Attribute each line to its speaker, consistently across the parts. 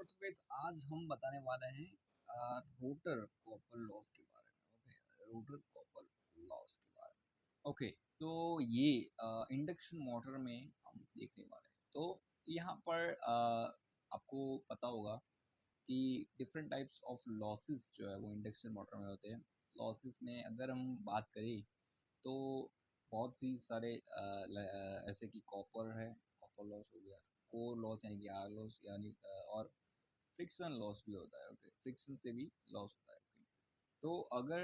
Speaker 1: तो गाइस आज हम बताने वाले हैं रोटर कॉपर लॉस के बारे में। ओके, रोटर कॉपर लॉस के बारे में। ओके, तो ये इंडक्शन मोटर में हम देखने वाले हैं। तो यहाँ पर आपको पता होगा कि डिफरेंट टाइप्स ऑफ लॉसेस जो है वो इंडक्शन मोटर में होते हैं। लॉसेस में अगर हम बात करें तो बहुत सी सारे ऐसे कि कॉपर है, कॉपर लॉस हो गया, कोर लॉस यानी कि आर लॉस यानी और फ्रिक्शन लॉस भी होता है। ओके, फ्रिक्शन से भी लॉस होता है। Okay? तो अगर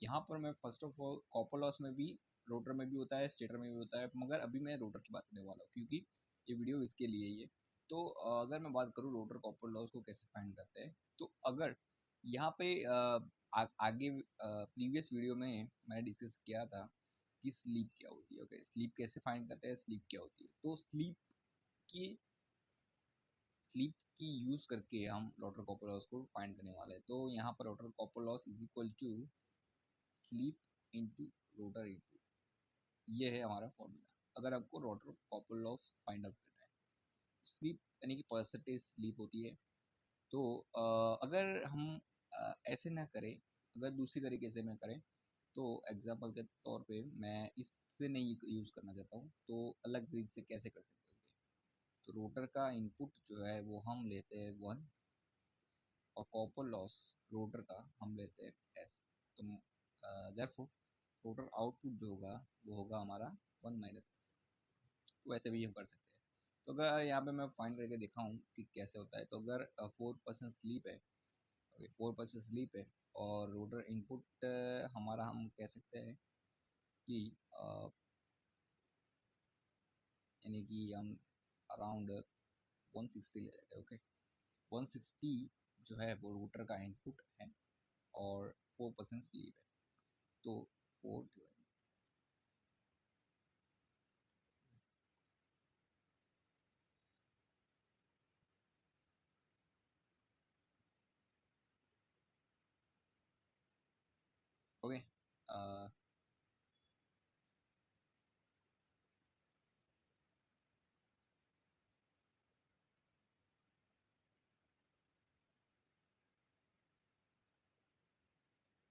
Speaker 1: यहाँ पर मैं first of all copper loss में भी, रोटर में भी होता है, स्टेटर में भी होता है, मगर अभी मैं रोटर की बात करने वाला हूँ क्योंकि ये वीडियो इसके लिए ही है। तो अगर मैं बात करूँ रोटर कॉपर लॉस को कैसे फाइंड करते हैं, तो अगर यहाँ पे आगे प्रीवियस वीडियो में मैंने डिस्कस किया था कि स्लीप क्या होती है। ओके, स्लीप कैसे फाइंड करते हैं, स्लीप क्या होती है। तो की स्लीप की यूज करके हम रोटर कॉपर लॉस को फाइंड करने वाले हैं। तो यहाँ पर rotor copper loss is equal to slip into rotor into, ये है हमारा फॉर्मूला अगर आपको rotor copper loss find out करना है। स्लीप यानी कि परसेंटेज स्लीप होती है। तो अगर हम ऐसे ना करें, अगर दूसरी तरीके से ना करें, तो एग्जाम्पल के तौर पे मैं इससे नहीं यूज़ करना चाहता हूँ, तो अलग तरीके से कैसे कर सकते हैं। तो रोटर का इनपुट जो है वो हम लेते हैं 1 और कॉपर लॉस रोटर का हम लेते हैं एस। तो देयरफॉर रोटर आउटपुट जो होगा वो होगा हमारा 1 - एक्स। तो वैसे भी हम कर सकते हैं। तो अगर यहाँ पे मैं फाइंड करके दिखाऊँ कि कैसे होता है, तो अगर 4% स्लीप है, ओके 4% स्लीप है और रोटर इनपुट हमारा हम कह सकते हैं कि यानी कि हम अराउंड 160 ले लेते हैं। ओके, 160 जो है वो रोटर का इनपुट है और 4% स्लीप है। तो 4 जो है, ओके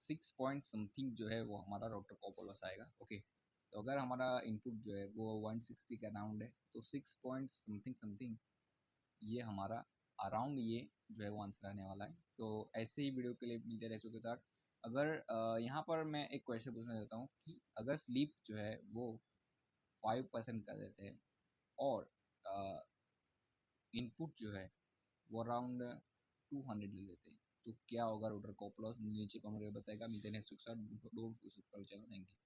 Speaker 1: 6 पॉइंट समथिंग जो है वो हमारा रोटर कॉपर लॉस आएगा। ओके, तो अगर हमारा इनपुट जो है वो 160 के अराउंड है, तो 6 पॉइंट समथिंग समथिंग ये हमारा अराउंड ये जो है वो आंसर आने वाला है। तो ऐसे ही वीडियो के लिए मिलते रह के साथ। अगर यहाँ पर मैं एक क्वेश्चन पूछना चाहता हूँ कि अगर स्लीप जो है वो 5% कर देते हैं और इनपुट जो है वो अराउंड 200 ले लेते हैं, तो क्या होगा रोटर कॉपर लॉस? नीचे कमेंट में बताएगा। मिलते हैं नेक्स्ट के साथ। Don't forget to subscribe channel. Thank you.